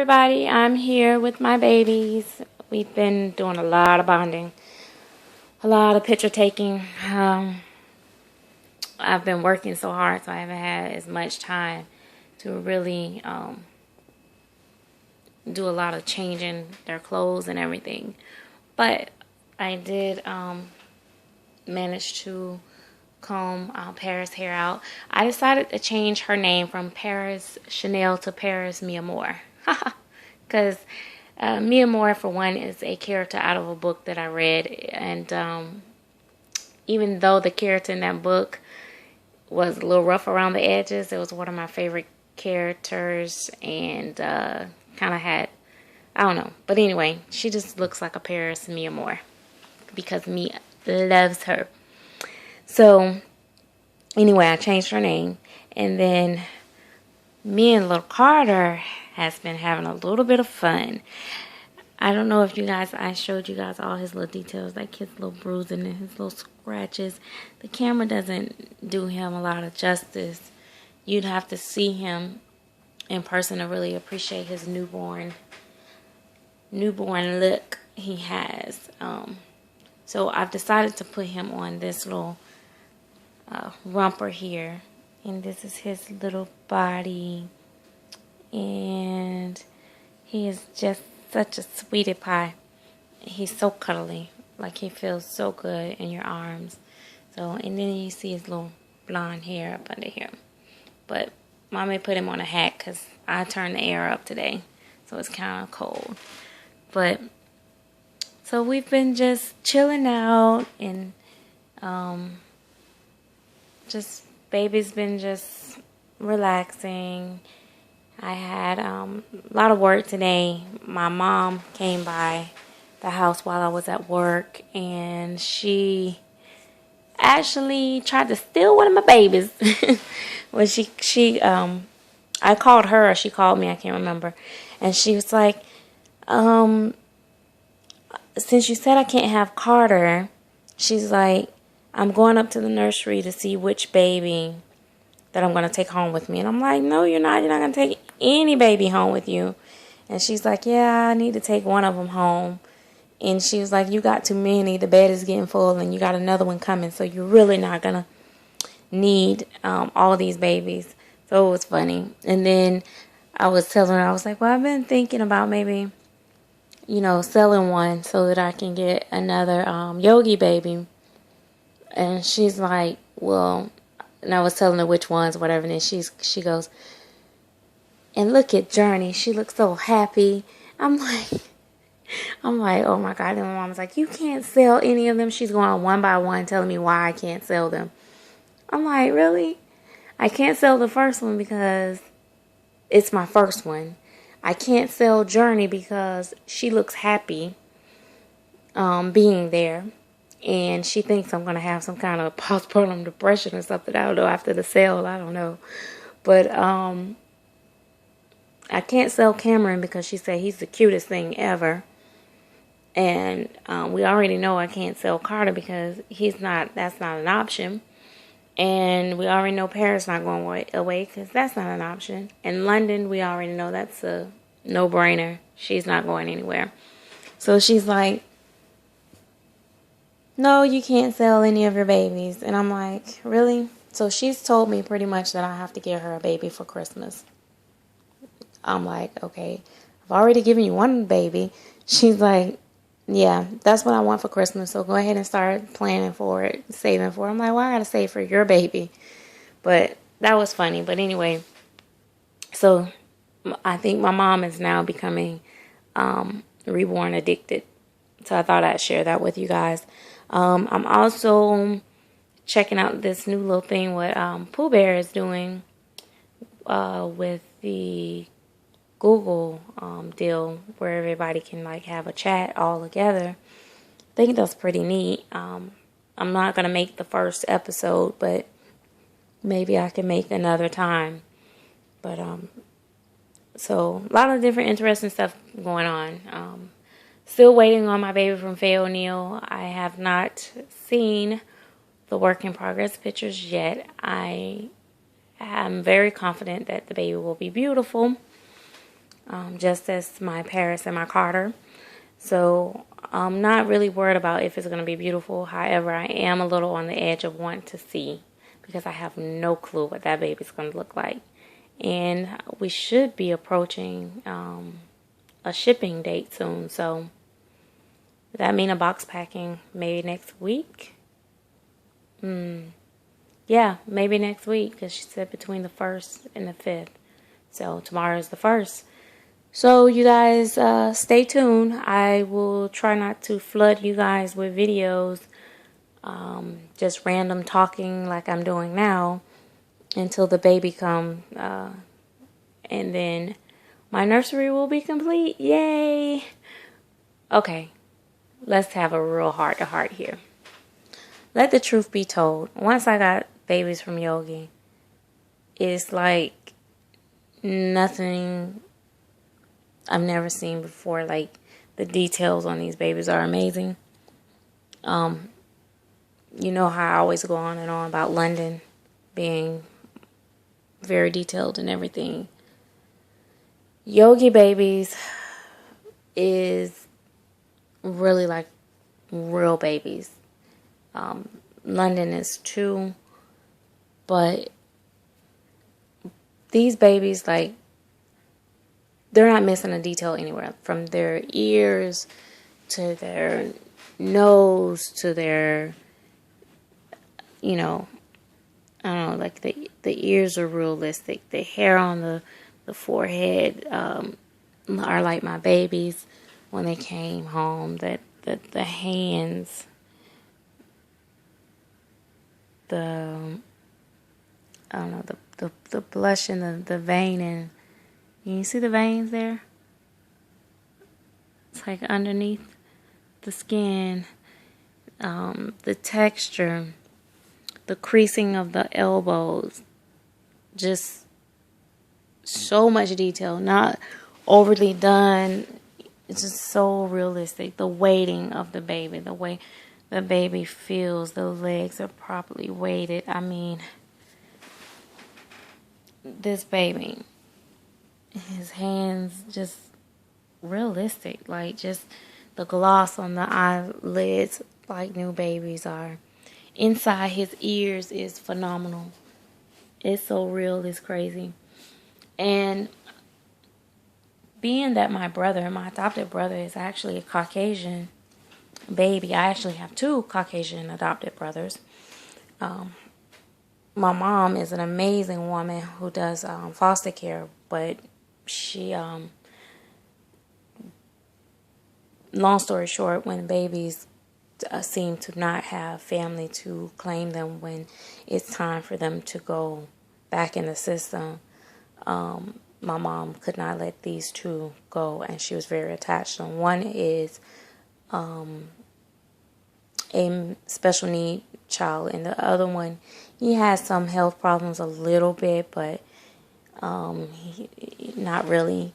everybody, I'm here with my babies. We've been doing a lot of bonding, a lot of picture taking. I've been working so hard, so I haven't had as much time to really do a lot of changing their clothes and everything. But I did manage to comb Paris' hair out. I decided to change her name from Paris Chanel to Paris Mi Amor. Because Mi Amor, for one, is a character out of a book that I read. And even though the character in that book was a little rough around the edges, it was one of my favorite characters. And kind of had, I don't know. But anyway, she just looks like a Paris Mi Amor. Because me loves her. So, anyway, I changed her name. And then me and little Carter has been having a little bit of fun. I don't know if you guys, I showed you guys all his little details, like his little bruising and his little scratches. The camera doesn't do him a lot of justice. You'd have to see him in person to really appreciate his newborn look he has. So I've decided to put him on this little romper here, and this is his little body, and he is just such a sweetie pie. He's so cuddly, like he feels so good in your arms. So, and then you see his little blonde hair up under here. But mommy put him on a hat because I turned the air up today, so it's kind of cold. But so we've been just chilling out, and just baby's been just relaxing. I had a lot of work today. My mom came by the house while I was at work, and she actually tried to steal one of my babies. Well, I called her, or she called me, I can't remember. And she was like, since you said I can't have Carter, she's like, I'm going up to the nursery to see which baby that I'm going to take home with me. And I'm like, no, you're not. You're not going to take any baby home with you. And she's like, yeah, I need to take one of them home. And she was like, you got too many. The bed is getting full, and you got another one coming. So you're really not going to need all these babies. So it was funny. And then I was telling her, I was like, well, I've been thinking about maybe, selling one so that I can get another Yogi baby. And she's like, well, and I was telling her which ones, whatever. And then she goes, and look at Journey. She looks so happy. I'm like, oh my God. And my mom was like, you can't sell any of them. She's going on one by one telling me why I can't sell them. I'm like, really? I can't sell the first one because it's my first one. I can't sell Journey because she looks happy being there. And she thinks I'm going to have some kind of postpartum depression or something. I don't know, after the sale. I don't know. But I can't sell Cameron because she said he's the cutest thing ever. And we already know I can't sell Carter because that's not an option. And we already know Paris not going away because that's not an option. And London, we already know that's a no-brainer. She's not going anywhere. So she's like, no, you can't sell any of your babies. And I'm like, really? So she's told me pretty much that I have to get her a baby for Christmas. I'm like, okay, I've already given you one baby. She's like, yeah, that's what I want for Christmas. So go ahead and start planning for it, saving for it. I'm like, well, I got to save for your baby. But that was funny. But anyway, so I think my mom is now becoming Reborn addicted. So I thought I'd share that with you guys. I'm also checking out this new little thing what Pooh Bear is doing with the Google deal where everybody can like have a chat all together. I think that's pretty neat. I'm not going to make the first episode, but maybe I can make another time. But so a lot of different interesting stuff going on. Still waiting on my baby from Faye O'Neal. I have not seen the work in progress pictures yet. I am very confident that the baby will be beautiful. just as my Paris and my Carter. So I'm not really worried about if it's going to be beautiful. However, I am a little on the edge of wanting to see because I have no clue what that baby's going to look like. And we should be approaching a shipping date soon. So does that mean a box packing maybe next week? Yeah, maybe next week because she said between the 1st and the 5th. So tomorrow is the 1st. So you guys stay tuned. I will try not to flood you guys with videos, just random talking like I'm doing now until the baby comes. And then my nursery will be complete. Yay! Okay, let's have a real heart-to-heart here. Let the truth be told. Once I got babies from Yogi, it's like nothing I've never seen before. Like, the details on these babies are amazing. You know how I always go on and on about London being very detailed and everything. Yogi Babies is really like real babies. London is too, but these babies, like, they're not missing a detail anywhere. From their ears to their nose to their, I don't know, like the ears are realistic. The hair on the forehead are like my babies when they came home. The hands, I don't know, the blush and the vein, and you see the veins there? It's like underneath the skin, the texture, the creasing of the elbows, just so much detail, not overly done. It's just so realistic. The weighting of the baby, the way the baby feels, the legs are properly weighted. I mean, this baby, his hands just realistic, like just the gloss on the eyelids like new babies are. Inside his ears is phenomenal. It's so real, it's crazy. And being that my adopted brother is actually a Caucasian baby, I actually have two Caucasian adopted brothers. My mom is an amazing woman who does foster care, but she, long story short, when babies seem to not have family to claim them when it's time for them to go back in the system, my mom could not let these two go, and she was very attached to them. One is a special need child, and the other one, he has some health problems a little bit, but not really.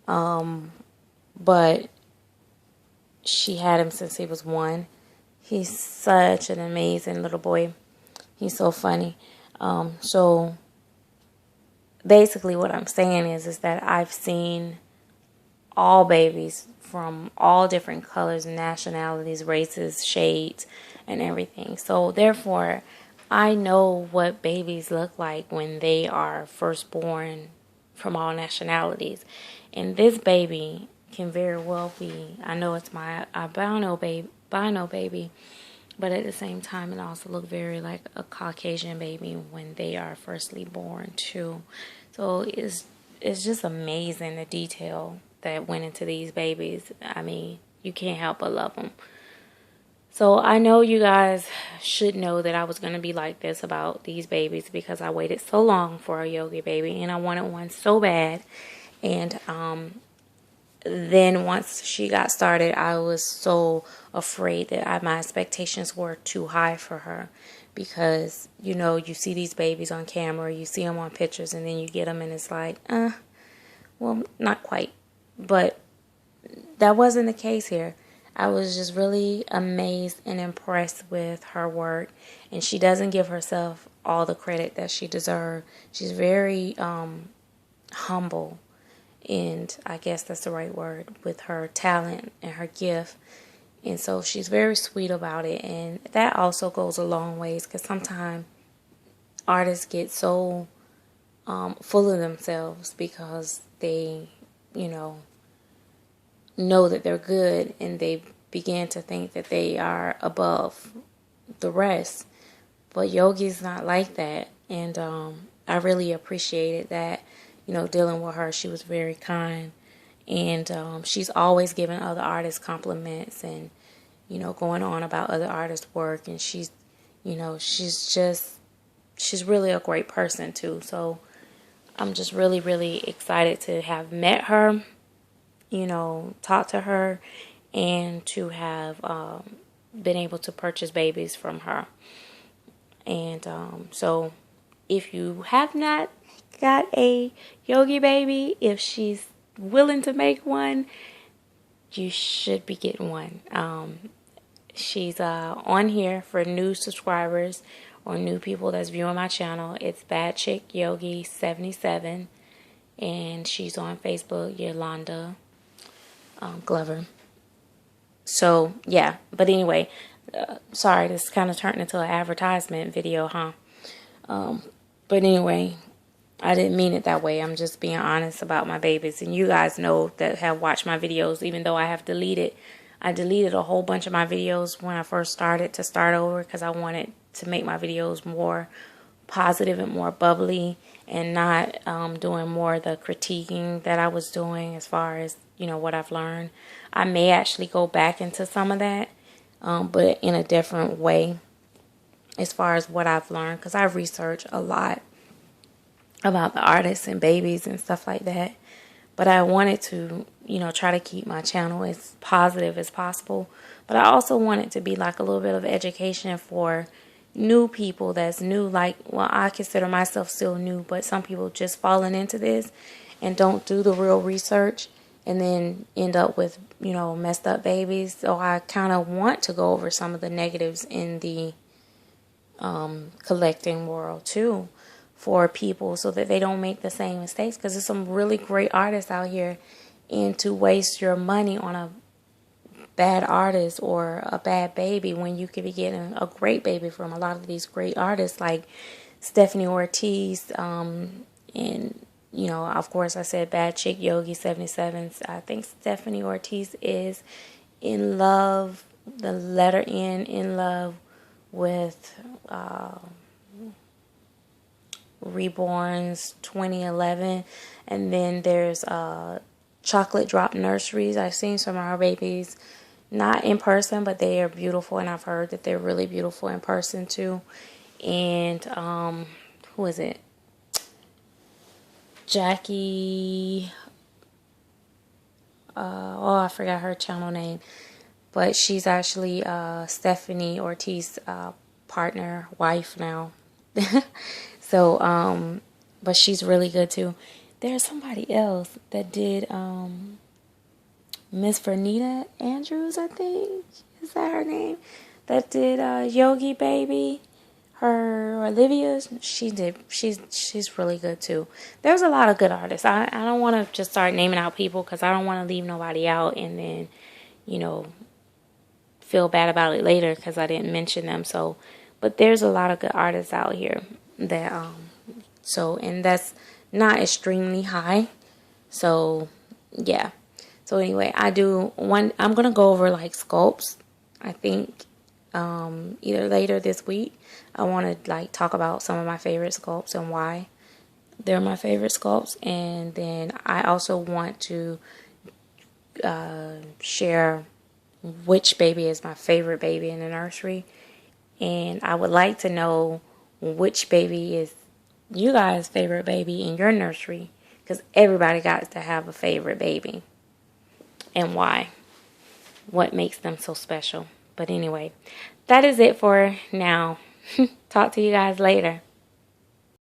But she had him since he was 1. He's such an amazing little boy. He's so funny. So basically what I'm saying is that I've seen all babies from all different colors, nationalities, races, shades, and everything. So therefore, I know what babies look like when they are first born from all nationalities. And this baby can very well be, I know it's my albino baby, but at the same time, it also looks very like a Caucasian baby when they are firstly born too. So it's just amazing the detail that went into these babies. I mean, you can't help but love them. So I know you guys should know that I was going to be like this about these babies because I waited so long for a Yogi baby and I wanted one so bad. And then once she got started, I was so afraid that my expectations were too high for her because, you see these babies on camera, you see them on pictures, and then you get them and it's like, well, not quite. But that wasn't the case here. I was just really amazed and impressed with her work, and she doesn't give herself all the credit that she deserves. She's very humble, and I guess that's the right word, with her talent and her gift. And so she's very sweet about it, and that also goes a long ways, because sometimes artists get so full of themselves because they, you know that they're good, and they begin to think that they are above the rest. But Yogi's not like that, and I really appreciated that, dealing with her. She was very kind, and she's always giving other artists compliments, and going on about other artists' work, and she's really a great person too. So I'm just really, really excited to have met her, talked to her, and to have been able to purchase babies from her. And so if you have not got a Yogi baby, if she's willing to make one, you should be getting one. She's on here for new subscribers or new people that's viewing my channel. It's Bad Chick Yogi 77, and she's on Facebook, Yolanda Glover. So yeah, but anyway, sorry, this kind of turned into an advertisement video, huh? But anyway, I didn't mean it that way. I'm just being honest about my babies, and you guys know that have watched my videos, even though I deleted a whole bunch of my videos when I first started to start over, because I wanted to make my videos more positive and more bubbly, and not doing more of the critiquing that I was doing as far as, what I've learned. I may actually go back into some of that, but in a different way as far as what I've learned, because I've researched a lot about the artists and babies and stuff like that. But I wanted to, try to keep my channel as positive as possible. But I also want it to be like a little bit of education for new people that's new. Like, well, I consider myself still new, but some people just falling into this and don't do the real research, and then end up with, messed up babies. So I kind of want to go over some of the negatives in the collecting world too, for people, so that they don't make the same mistakes, because there's some really great artists out here, and to waste your money on a bad artist or a bad baby when you could be getting a great baby from a lot of these great artists like Stephanie Ortiz, and of course I said Bad Chick Yogi 77. I think Stephanie Ortiz is in love, the letter N, in love with Reborn's 2011. And then there's Chocolate Drop Nurseries. I've seen some of her babies, not in person, but they are beautiful, and I've heard that they're really beautiful in person too. And who is it? Jackie, I forgot her channel name, but she's actually Stephanie Ortiz partner, wife now. So but she's really good too. There's somebody else that did Miss Vernita Andrews, I think, is that her name, that did Yogi Baby. Her Olivia, she's really good too. There's a lot of good artists. I don't want to just start naming out people, because I don't want to leave nobody out and then feel bad about it later because I didn't mention them. So, but there's a lot of good artists out here that and that's not extremely high. So yeah. So anyway, I'm gonna go over like sculpts, I think, either later this week. I want to like talk about some of my favorite sculpts and why they're my favorite sculpts. And then I also want to share which baby is my favorite baby in the nursery. And I would like to know which baby is you guys' favorite baby in your nursery, because everybody got to have a favorite baby, and why. What makes them so special. But anyway, that is it for now. Talk to you guys later.